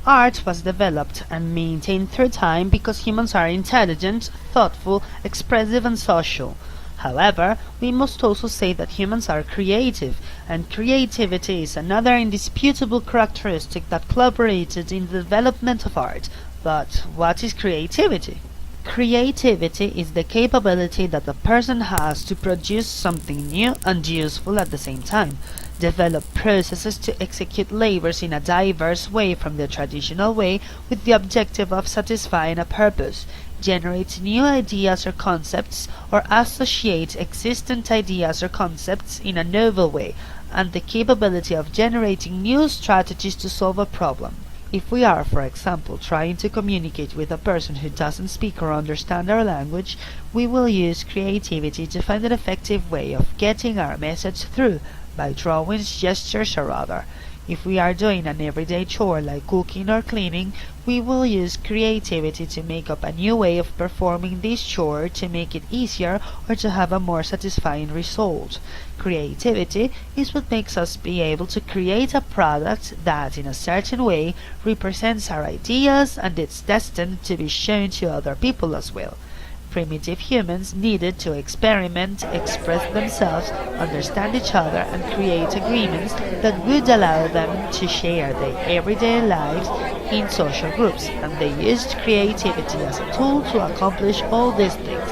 Art was developed and maintained through time because humans are intelligent, thoughtful, expressive and social. However, we must also say that humans are creative, and creativity is another indisputable characteristic that collaborated in the development of art. But what is creativity? Creativity is the capability that a person has to produce something new and useful at the same time, develop processes to execute labors in a diverse way from the traditional way with the objective of satisfying a purpose, generate new ideas or concepts, or associate existent ideas or concepts in a novel way, and the capability of generating new strategies to solve a problem. If we are, for example, trying to communicate with a person who doesn't speak or understand our language, we will use creativity to find an effective way of getting our message through, by drawings, gestures, or other. If we are doing an everyday chore like cooking or cleaning, we will use creativity to make up a new way of performing this chore to make it easier or to have a more satisfying result. Creativity is what makes us be able to create a product that, in a certain way, represents our ideas and it's destined to be shown to other people as well. Primitive humans needed to experiment, express themselves, understand each other, and create agreements that would allow them to share their everyday lives in social groups, and they used creativity as a tool to accomplish all these things.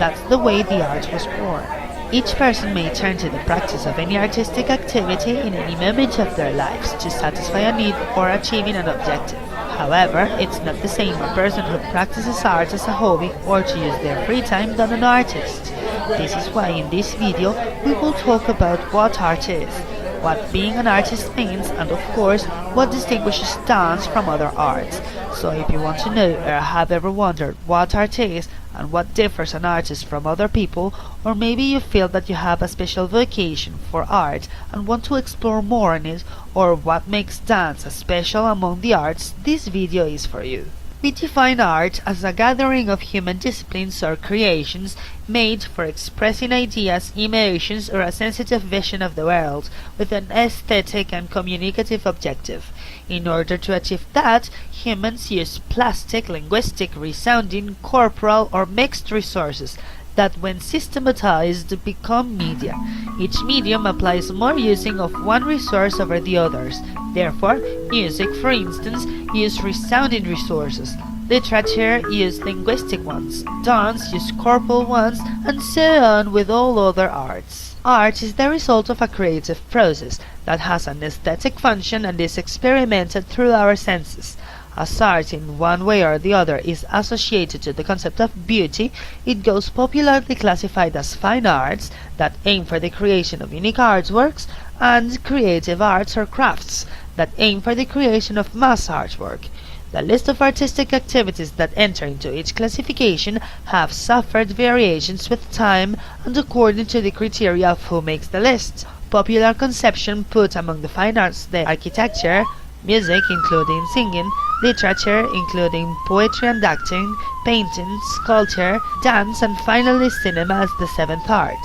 That's the way the art was born. Each person may turn to the practice of any artistic activity in any moment of their lives to satisfy a need or achieving an objective. However, it's not the same a person who practices art as a hobby or to use their free time than an artist. This is why in this video we will talk about what art is, what being an artist means, and of course what distinguishes dance from other arts. So if you want to know or have ever wondered what art is and what differs an artist from other people, or maybe you feel that you have a special vocation for art and want to explore more on it, or what makes dance special among the arts, this video is for you. We define art as a gathering of human disciplines or creations made for expressing ideas, emotions, or a sensitive vision of the world with an aesthetic and communicative objective. In order to achieve that, humans use plastic, linguistic, resounding, corporal, or mixed resources that when systematized become media. Each medium applies more using of one resource over the others. Therefore, music, for instance, uses resounding resources. Literature uses linguistic ones. Dance uses corporal ones, and so on with all other arts. Art is the result of a creative process that has an aesthetic function and is experimented through our senses. As art in one way or the other is associated to the concept of beauty, it goes popularly classified as fine arts that aim for the creation of unique artworks, and creative arts or crafts that aim for the creation of mass artwork. The list of artistic activities that enter into each classification have suffered variations with time and according to the criteria of who makes the list. Popular conception put among the fine arts the architecture, music including singing, literature including poetry and acting, painting, sculpture, dance, and finally cinema as the seventh art.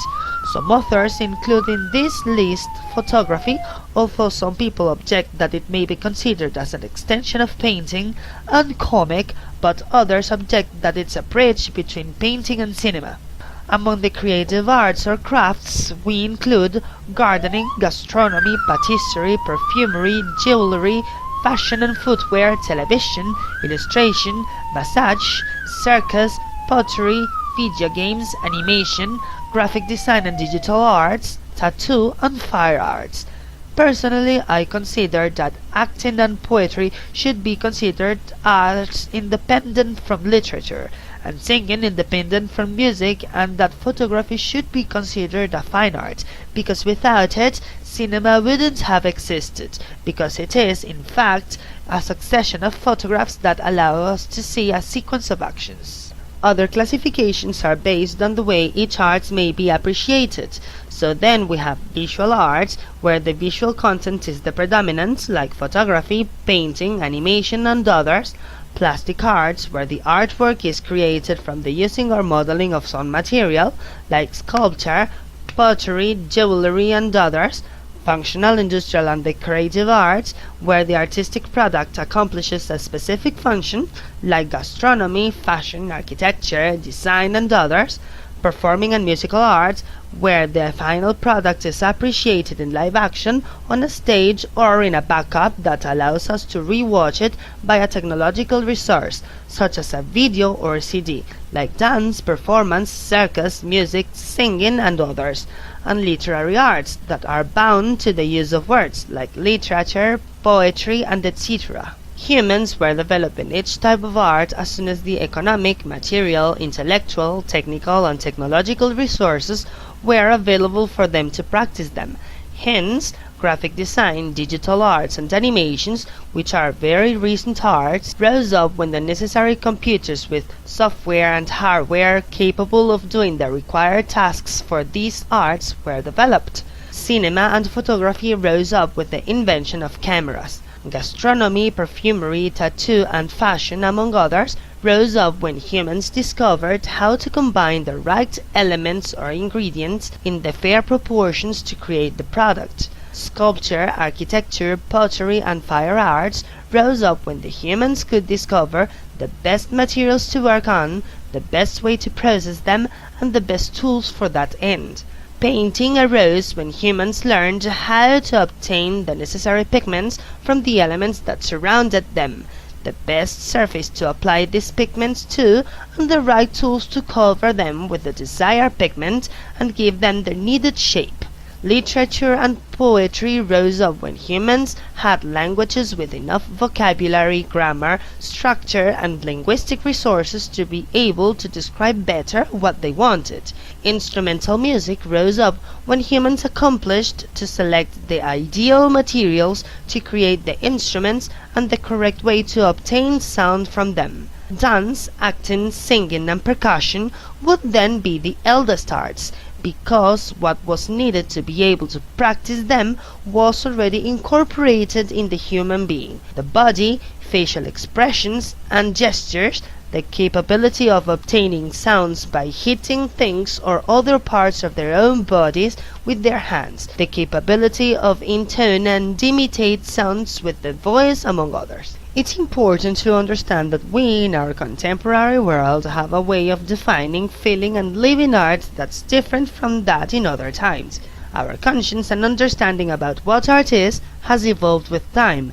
Some authors include in this list photography, although some people object that it may be considered as an extension of painting, and comic, but others object that it's a bridge between painting and cinema. Among the creative arts or crafts we include gardening, gastronomy, patisserie, perfumery, jewelry, fashion and footwear, television, illustration, massage, circus, pottery, video games, animation, graphic design and digital arts, tattoo, and fire arts. Personally, I consider that acting and poetry should be considered arts independent from literature, and singing independent from music, and that photography should be considered a fine art, because without it, cinema wouldn't have existed, because it is, in fact, a succession of photographs that allow us to see a sequence of actions. Other classifications are based on the way each art may be appreciated. So then we have visual arts, where the visual content is the predominant, like photography, painting, animation, and others. Plastic arts, where the artwork is created from the using or modeling of some material, like sculpture, pottery, jewelry, and others. Functional, industrial, and decorative arts, where the artistic product accomplishes a specific function, like gastronomy, fashion, architecture, design, and others. Performing and musical arts, where the final product is appreciated in live action on a stage or in a backup that allows us to rewatch it by a technological resource, such as a video or CD, like dance, performance, circus, music, singing, and others. And literary arts, that are bound to the use of words, like literature, poetry, and etc. Humans were developing each type of art as soon as the economic, material, intellectual, technical, and technological resources were available for them to practice them. Hence, graphic design, digital arts, and animations, which are very recent arts, rose up when the necessary computers with software and hardware capable of doing the required tasks for these arts were developed. Cinema and photography rose up with the invention of cameras. Gastronomy, perfumery, tattoo, and fashion, among others, rose up when humans discovered how to combine the right elements or ingredients in the fair proportions to create the product. Sculpture, architecture, pottery, and fire arts rose up when the humans could discover the best materials to work on, the best way to process them, and the best tools for that end. Painting arose when humans learned how to obtain the necessary pigments from the elements that surrounded them, the best surface to apply these pigments to, and the right tools to cover them with the desired pigment and give them the needed shape. Literature and poetry rose up when humans had languages with enough vocabulary, grammar, structure, and linguistic resources to be able to describe better what they wanted. Instrumental music rose up when humans accomplished to select the ideal materials to create the instruments and the correct way to obtain sound from them. Dance, acting, singing, and percussion would then be the eldest arts, because what was needed to be able to practice them was already incorporated in the human being. The body, facial expressions, and gestures, the capability of obtaining sounds by hitting things or other parts of their own bodies with their hands, the capability of intone and imitate sounds with the voice, among others. It's important to understand that we in our contemporary world have a way of defining, feeling, and living art that's different from that in other times. Our conscience and understanding about what art is has evolved with time.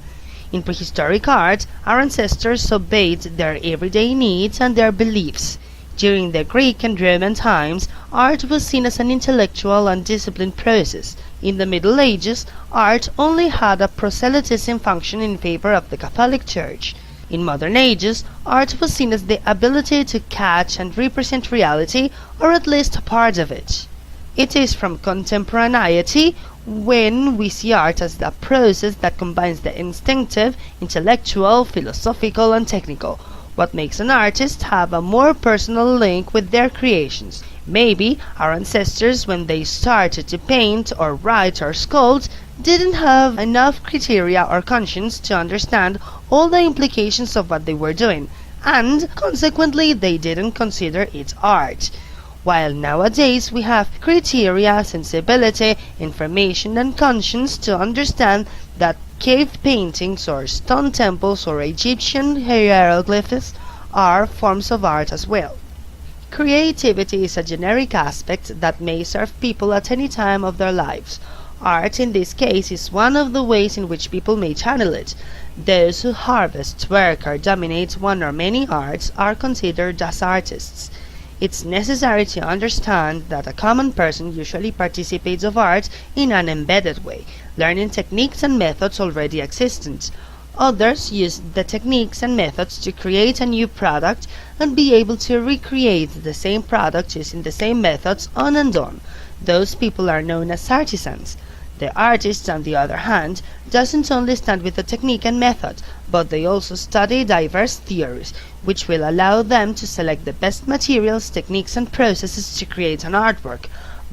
In prehistoric art, our ancestors obeyed their everyday needs and their beliefs. During the Greek and Roman times, art was seen as an intellectual and disciplined process. In the Middle Ages, art only had a proselytism function in favor of the Catholic Church. In modern ages, art was seen as the ability to catch and represent reality, or at least a part of it. It is from contemporaneity when we see art as a process that combines the instinctive, intellectual, philosophical, and technical. What makes an artist have a more personal link with their creations. Maybe our ancestors, when they started to paint or write or sculpt, didn't have enough criteria or conscience to understand all the implications of what they were doing, and consequently they didn't consider it art. While nowadays we have criteria, sensibility, information, and conscience to understand that cave paintings or stone temples or Egyptian hieroglyphs are forms of art as well. Creativity is a generic aspect that may serve people at any time of their lives. Art, in this case, is one of the ways in which people may channel it. Those who harvest, work, or dominate one or many arts are considered as artists. It's necessary to understand that a common person usually participates of art in an embedded way, learning techniques and methods already existent. Others use the techniques and methods to create a new product and be able to recreate the same product using the same methods on and on. Those people are known as artisans. The artist, on the other hand, doesn't only stand with the technique and method, but they also study diverse theories, which will allow them to select the best materials, techniques, and processes to create an artwork.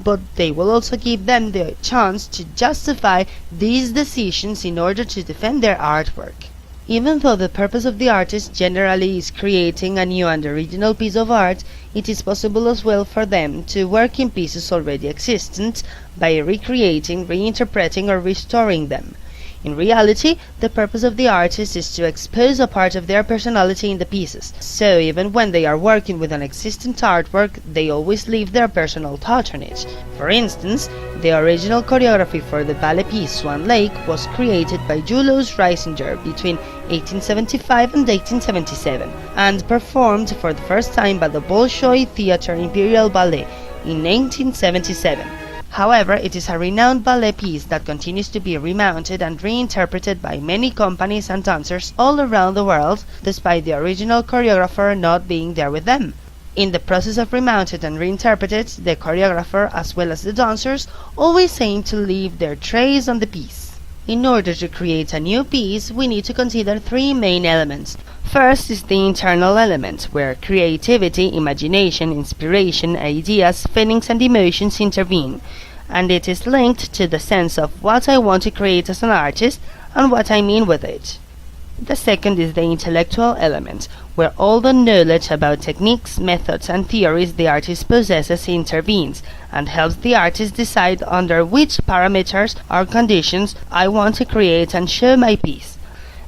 But they will also give them the chance to justify these decisions in order to defend their artwork. Even though the purpose of the artist generally is creating a new and original piece of art, it is possible as well for them to work in pieces already existent by recreating, reinterpreting, or restoring them. In reality, the purpose of the artist is to expose a part of their personality in the pieces, so even when they are working with an existent artwork, they always leave their personal touch on it. For instance, the original choreography for the ballet piece Swan Lake was created by Julius Reisinger between 1875 and 1877, and performed for the first time by the Bolshoi Theatre Imperial Ballet in 1877. However, it is a renowned ballet piece that continues to be remounted and reinterpreted by many companies and dancers all around the world, despite the original choreographer not being there with them. In the process of remounted and reinterpreted, the choreographer as well as the dancers always aim to leave their trace on the piece. In order to create a new piece, we need to consider three main elements. First is the internal element, where creativity, imagination, inspiration, ideas, feelings and emotions intervene, and it is linked to the sense of what I want to create as an artist and what I mean with it. The second is the intellectual element, where all the knowledge about techniques, methods and theories the artist possesses intervenes and helps the artist decide under which parameters or conditions I want to create and show my piece.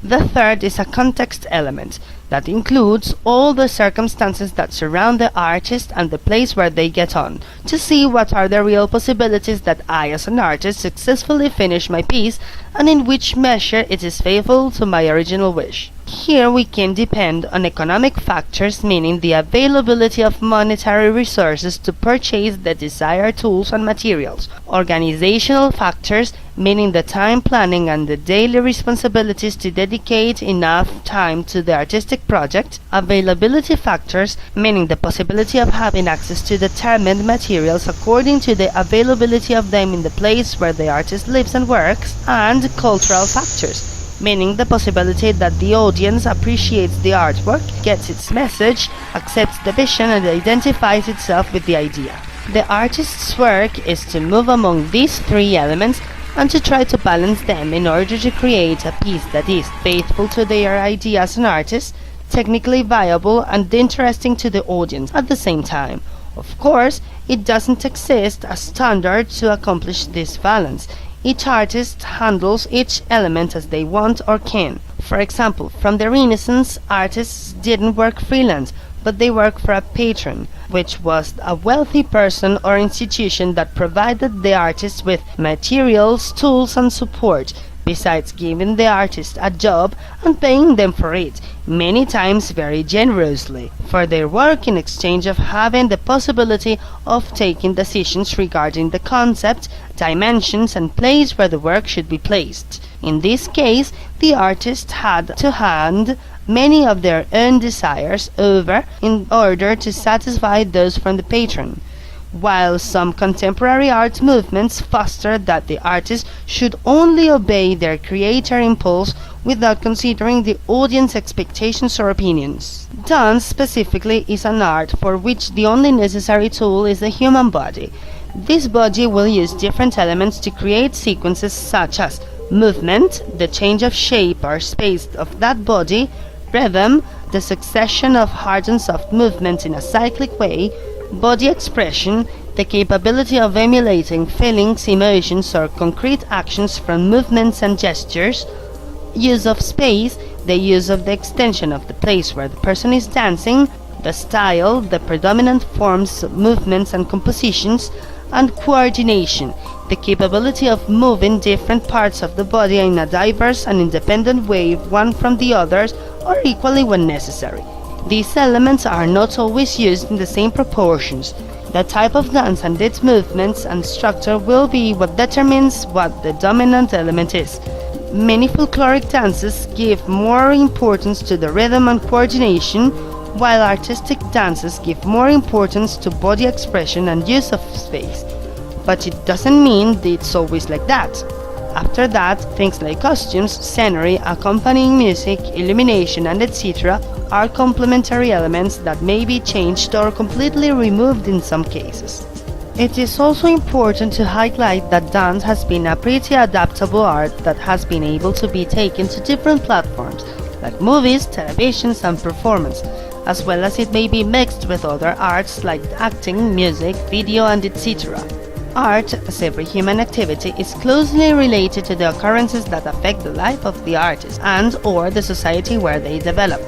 The third is a context element that includes all the circumstances that surround the artist and the place where they get on, to see what are the real possibilities that I as an artist successfully finish my piece and in which measure it is faithful to my original wish. Here we can depend on economic factors, meaning the availability of monetary resources to purchase the desired tools and materials, organizational factors, meaning the time planning and the daily responsibilities to dedicate enough time to the artistic project, availability factors, meaning the possibility of having access to determined materials according to the availability of them in the place where the artist lives and works, and cultural factors, meaning the possibility that the audience appreciates the artwork, gets its message, accepts the vision and identifies itself with the idea. The artist's work is to move among these three elements and to try to balance them in order to create a piece that is faithful to their idea as an artist, technically viable and interesting to the audience at the same time. Of course, it doesn't exist a standard to accomplish this balance. Each artist handles each element as they want or can. For example, from the Renaissance, artists didn't work freelance, but they worked for a patron, which was a wealthy person or institution that provided the artist with materials, tools and support, besides giving the artist a job and paying them for it, many times very generously, for their work in exchange of having the possibility of taking decisions regarding the concept, dimensions and place where the work should be placed. In this case, the artist had to hand many of their own desires over in order to satisfy those from the patron, while some contemporary art movements foster that the artist should only obey their creator impulse without considering the audience expectations or opinions. Dance specifically is an art for which the only necessary tool is the human body. This body will use different elements to create sequences such as movement, the change of shape or space of that body, rhythm, the succession of hard and soft movements in a cyclic way, body expression, the capability of emulating feelings, emotions or concrete actions from movements and gestures, use of space, the use of the extension of the place where the person is dancing, the style, the predominant forms, movements and compositions, and coordination, the capability of moving different parts of the body in a diverse and independent way one from the others or equally when necessary. These elements are not always used in the same proportions. The type of dance and its movements and structure will be what determines what the dominant element is. Many folkloric dances give more importance to the rhythm and coordination, while artistic dances give more importance to body expression and use of space. But it doesn't mean that it's always like that. After that, things like costumes, scenery, accompanying music, illumination and etc. are complementary elements that may be changed or completely removed in some cases. It is also important to highlight that dance has been a pretty adaptable art that has been able to be taken to different platforms, like movies, televisions, and performance, as well as it may be mixed with other arts like acting, music, video, and etc. Art, as every human activity, is closely related to the occurrences that affect the life of the artist and/or the society where they develop.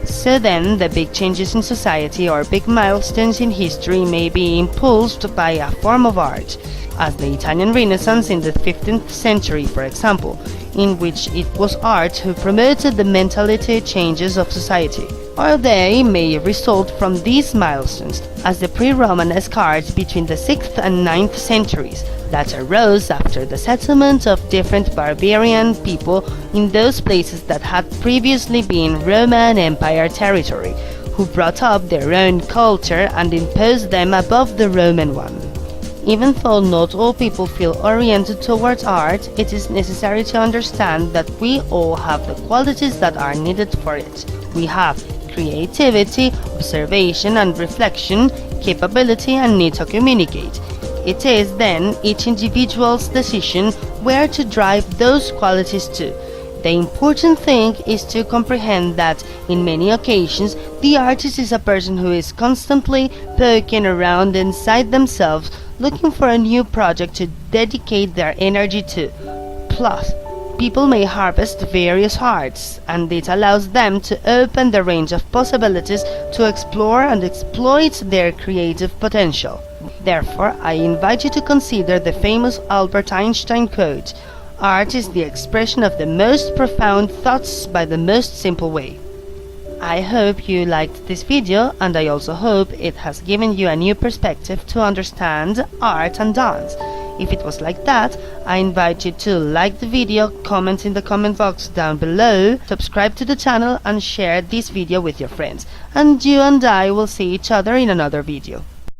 So then, the big changes in society or big milestones in history may be impulsed by a form of art, as the Italian Renaissance in the 15th century, for example, in which it was art who promoted the mentality changes of society. Or they may result from these milestones, as the pre-Romanesque art between the 6th and 9th centuries, that arose after the settlement of different barbarian people in those places that had previously been Roman Empire territory, who brought up their own culture and imposed them above the Roman one. Even though not all people feel oriented towards art, it is necessary to understand that we all have the qualities that are needed for it. We have creativity, observation and reflection, capability and need to communicate. It is then each individual's decision where to drive those qualities to. The important thing is to comprehend that, in many occasions, the artist is a person who is constantly poking around inside themselves, looking for a new project to dedicate their energy to. Plus, people may harvest various arts, and it allows them to open the range of possibilities to explore and exploit their creative potential. Therefore, I invite you to consider the famous Albert Einstein quote, "Art is the expression of the most profound thoughts by the most simple way." I hope you liked this video, and I also hope it has given you a new perspective to understand art and dance. If it was like that, I invite you to like the video, comment in the comment box down below, subscribe to the channel and share this video with your friends. And you and I will see each other in another video.